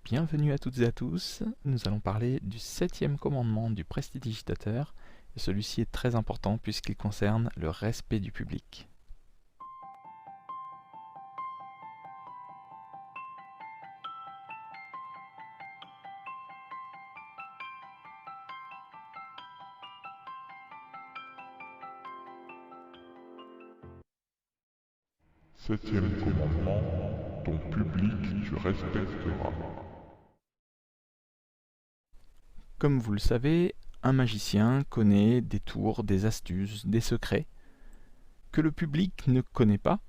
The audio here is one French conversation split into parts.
Bienvenue à toutes et à tous, nous allons parler du 7e commandement du prestidigitateur, et celui-ci est très important puisqu'il concerne le respect du public. Septième commandement, ton public tu respecteras. Comme vous le savez, un magicien connaît des tours, des astuces, des secrets que le public ne connaît pas,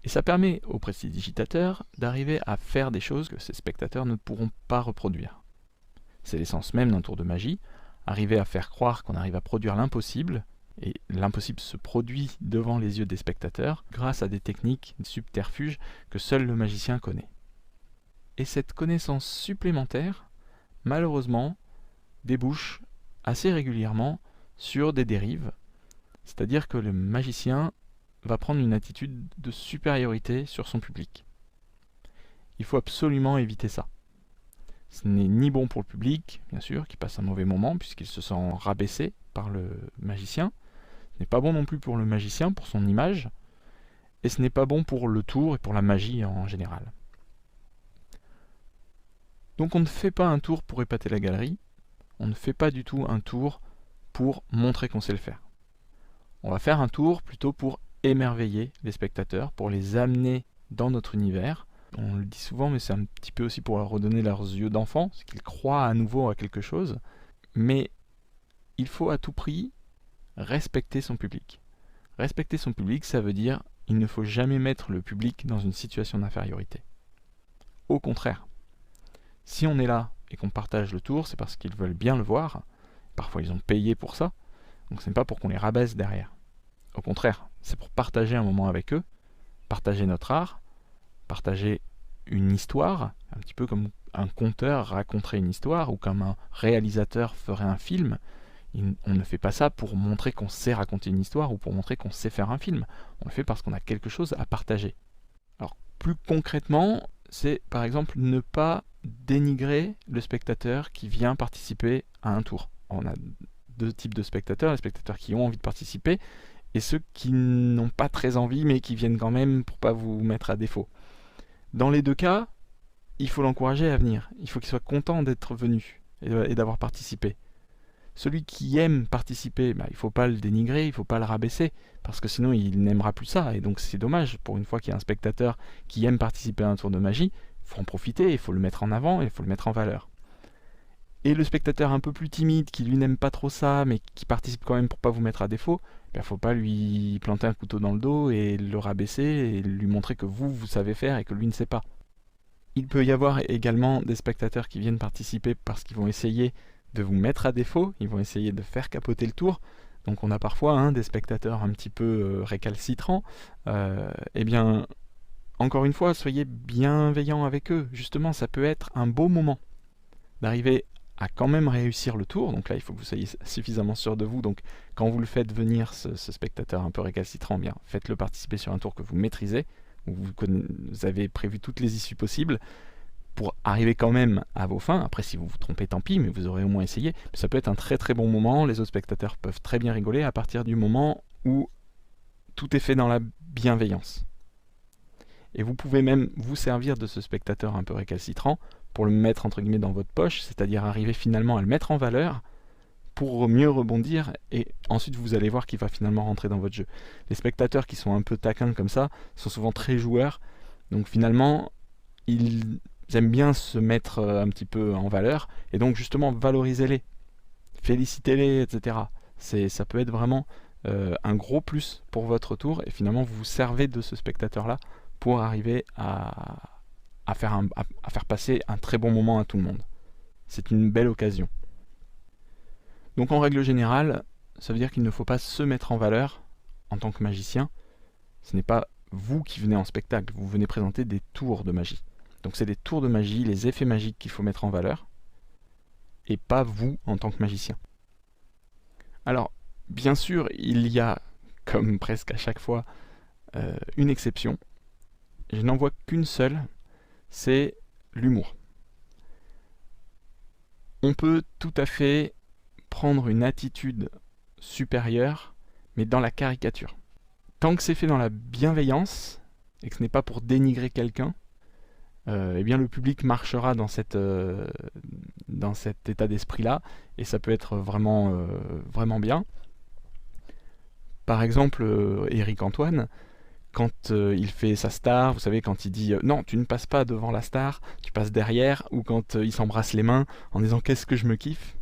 et ça permet au prestidigitateur d'arriver à faire des choses que ses spectateurs ne pourront pas reproduire. C'est l'essence même d'un tour de magie, arriver à faire croire qu'on arrive à produire l'impossible, et l'impossible se produit devant les yeux des spectateurs grâce à des techniques, des subterfuges que seul le magicien connaît. Et cette connaissance supplémentaire, malheureusement, débouche assez régulièrement sur des dérives, c'est-à-dire que le magicien va prendre une attitude de supériorité sur son public. Il faut absolument éviter ça. Ce n'est ni bon pour le public, bien sûr, qui passe un mauvais moment puisqu'il se sent rabaissé par le magicien. Ce n'est pas bon non plus pour le magicien, pour son image, et ce n'est pas bon pour le tour et pour la magie en général. Donc on ne fait pas un tour pour épater la galerie, on ne fait pas du tout un tour pour montrer qu'on sait le faire. On va faire un tour plutôt pour émerveiller les spectateurs, pour les amener dans notre univers. On le dit souvent, mais c'est un petit peu aussi pour leur redonner leurs yeux d'enfant, c'est qu'ils croient à nouveau à quelque chose. Mais il faut à tout prix respecter son public. Respecter son public, ça veut dire il ne faut jamais mettre le public dans une situation d'infériorité. Au contraire, si on est là et qu'on partage le tour, c'est parce qu'ils veulent bien le voir. Parfois, ils ont payé pour ça, donc ce n'est pas pour qu'on les rabaisse derrière. Au contraire, c'est pour partager un moment avec eux, partager notre art, partager une histoire, un petit peu comme un conteur raconterait une histoire, ou comme un réalisateur ferait un film. On ne fait pas ça pour montrer qu'on sait raconter une histoire ou pour montrer qu'on sait faire un film. On le fait parce qu'on a quelque chose à partager. Alors, plus concrètement, c'est par exemple ne pas dénigrer le spectateur qui vient participer à un tour. On a deux types de spectateurs, les spectateurs qui ont envie de participer et ceux qui n'ont pas très envie mais qui viennent quand même pour pas vous mettre à défaut. Dans les deux cas, il faut l'encourager à venir. Il faut qu'il soit content d'être venu et d'avoir participé. Celui qui aime participer, il ne faut pas le dénigrer, il ne faut pas le rabaisser, parce que sinon il n'aimera plus ça, et donc c'est dommage. Pour une fois qu'il y a un spectateur qui aime participer à un tour de magie, il faut en profiter, il faut le mettre en avant, et il faut le mettre en valeur. Et le spectateur un peu plus timide, qui lui n'aime pas trop ça, mais qui participe quand même pour pas vous mettre à défaut, il ne faut pas lui planter un couteau dans le dos et le rabaisser, et lui montrer que vous savez faire et que lui ne sait pas. Il peut y avoir également des spectateurs qui viennent participer parce qu'ils vont essayer de vous mettre à défaut, ils vont essayer de faire capoter le tour. Donc on a parfois des spectateurs un petit peu récalcitrants. Eh bien, encore une fois, soyez bienveillants avec eux. Justement, ça peut être un beau moment d'arriver à quand même réussir le tour. Donc là, il faut que vous soyez suffisamment sûr de vous. Donc quand vous le faites venir, ce spectateur un peu récalcitrant, bien, faites-le participer sur un tour que vous maîtrisez, où vous avez prévu toutes les issues possibles, pour arriver quand même à vos fins. Après, si vous vous trompez, tant pis, mais vous aurez au moins essayé. Mais ça peut être un très très bon moment, les autres spectateurs peuvent très bien rigoler à partir du moment où tout est fait dans la bienveillance. Et vous pouvez même vous servir de ce spectateur un peu récalcitrant pour le mettre entre guillemets dans votre poche, c'est-à-dire arriver finalement à le mettre en valeur pour mieux rebondir, et ensuite vous allez voir qu'il va finalement rentrer dans votre jeu. Les spectateurs qui sont un peu taquins comme ça sont souvent très joueurs, donc finalement ils aiment bien se mettre un petit peu en valeur, et donc justement valorisez-les, félicitez-les, etc. Ça peut être vraiment un gros plus pour votre tour, et finalement vous vous servez de ce spectateur-là pour arriver à faire passer un très bon moment à tout le monde. C'est une belle occasion. Donc en règle générale, ça veut dire qu'il ne faut pas se mettre en valeur en tant que magicien. Ce n'est pas vous qui venez en spectacle, vous venez présenter des tours de magie. Donc c'est des tours de magie, les effets magiques qu'il faut mettre en valeur, et pas vous en tant que magicien. Alors, bien sûr, il y a, comme presque à chaque fois, une exception. Je n'en vois qu'une seule, c'est l'humour. On peut tout à fait prendre une attitude supérieure, mais dans la caricature. Tant que c'est fait dans la bienveillance, et que ce n'est pas pour dénigrer quelqu'un, eh bien le public marchera dans cet état d'esprit-là, et ça peut être vraiment bien. Par exemple, Éric Antoine, quand il fait sa star, vous savez, quand il dit non, tu ne passes pas devant la star, tu passes derrière, ou quand il s'embrasse les mains en disant qu'est-ce que je me kiffe,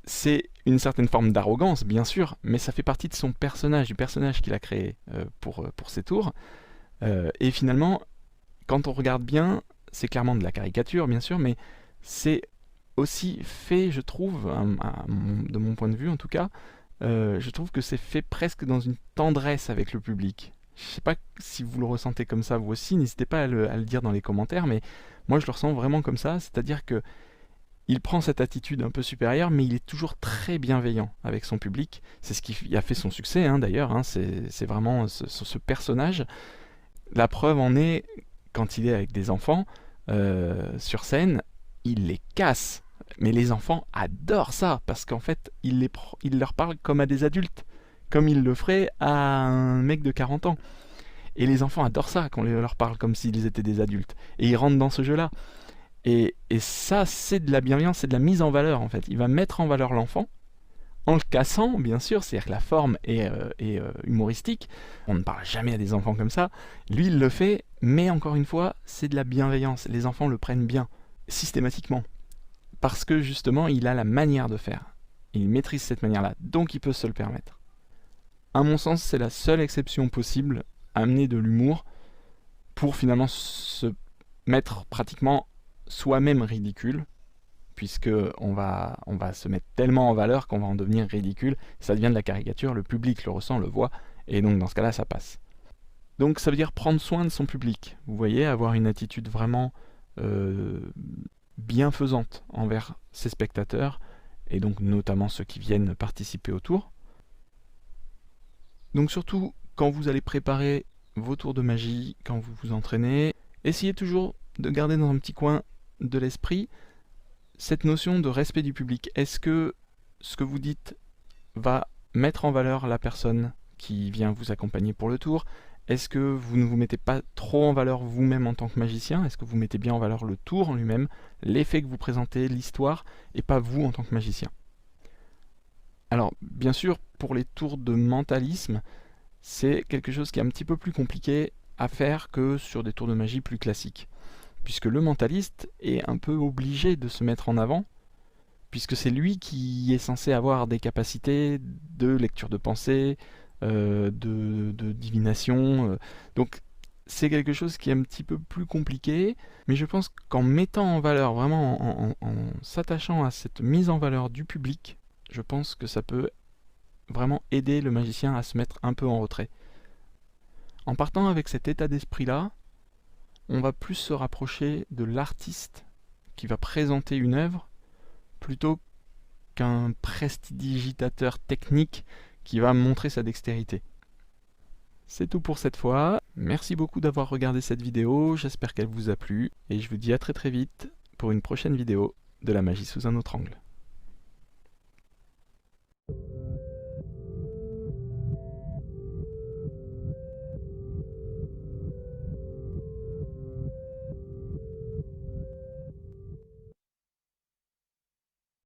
c'est une certaine forme d'arrogance, bien sûr, mais ça fait partie de son personnage, du personnage qu'il a créé pour ses tours. Et finalement, quand on regarde bien, c'est clairement de la caricature, bien sûr, mais c'est aussi fait, je trouve, de mon point de vue en tout cas, je trouve que c'est fait presque dans une tendresse avec le public. Je sais pas si vous le ressentez comme ça vous aussi, n'hésitez pas à le dire dans les commentaires, mais moi je le ressens vraiment comme ça, c'est-à-dire que il prend cette attitude un peu supérieure, mais il est toujours très bienveillant avec son public. C'est ce qui a fait son succès, hein, d'ailleurs, hein, c'est vraiment ce personnage. La preuve en est, quand il est avec des enfants, sur scène, il les casse. Mais les enfants adorent ça, parce qu'en fait, il leur parle comme à des adultes, comme il le ferait à un mec de 40 ans. Et les enfants adorent ça, qu'on leur parle comme s'ils étaient des adultes. Et ils rentrent dans ce jeu-là. Et ça, c'est de la bienveillance, c'est de la mise en valeur, en fait. Il va mettre en valeur l'enfant, en le cassant, bien sûr, c'est-à-dire que la forme est humoristique. On ne parle jamais à des enfants comme ça. Lui, il le fait, mais encore une fois, c'est de la bienveillance. Les enfants le prennent bien, systématiquement. Parce que, justement, il a la manière de faire. Il maîtrise cette manière-là, donc il peut se le permettre. À mon sens, c'est la seule exception possible à amener de l'humour pour finalement se mettre pratiquement soi-même ridicule, puisque on va se mettre tellement en valeur qu'on va en devenir ridicule, ça devient de la caricature, le public le ressent, le voit, et donc dans ce cas-là, ça passe. Donc ça veut dire prendre soin de son public, vous voyez, avoir une attitude vraiment bienfaisante envers ses spectateurs, et donc notamment ceux qui viennent participer au tour. Donc surtout, quand vous allez préparer vos tours de magie, quand vous vous entraînez, essayez toujours de garder dans un petit coin de l'esprit cette notion de respect du public. Est-ce que ce que vous dites va mettre en valeur la personne qui vient vous accompagner pour le tour? Est-ce que vous ne vous mettez pas trop en valeur vous-même en tant que magicien? Est-ce que vous mettez bien en valeur le tour en lui-même, l'effet que vous présentez, l'histoire, et pas vous en tant que magicien? Alors, bien sûr, pour les tours de mentalisme, c'est quelque chose qui est un petit peu plus compliqué à faire que sur des tours de magie plus classiques. Puisque le mentaliste est un peu obligé de se mettre en avant, puisque c'est lui qui est censé avoir des capacités de lecture de pensée, de divination. Donc c'est quelque chose qui est un petit peu plus compliqué, mais je pense qu'en mettant en valeur, vraiment en s'attachant à cette mise en valeur du public, je pense que ça peut vraiment aider le magicien à se mettre un peu en retrait. En partant avec cet état d'esprit-là, on va plus se rapprocher de l'artiste qui va présenter une œuvre plutôt qu'un prestidigitateur technique qui va montrer sa dextérité. C'est tout pour cette fois. Merci beaucoup d'avoir regardé cette vidéo, j'espère qu'elle vous a plu et je vous dis à très vite pour une prochaine vidéo de la magie sous un autre angle.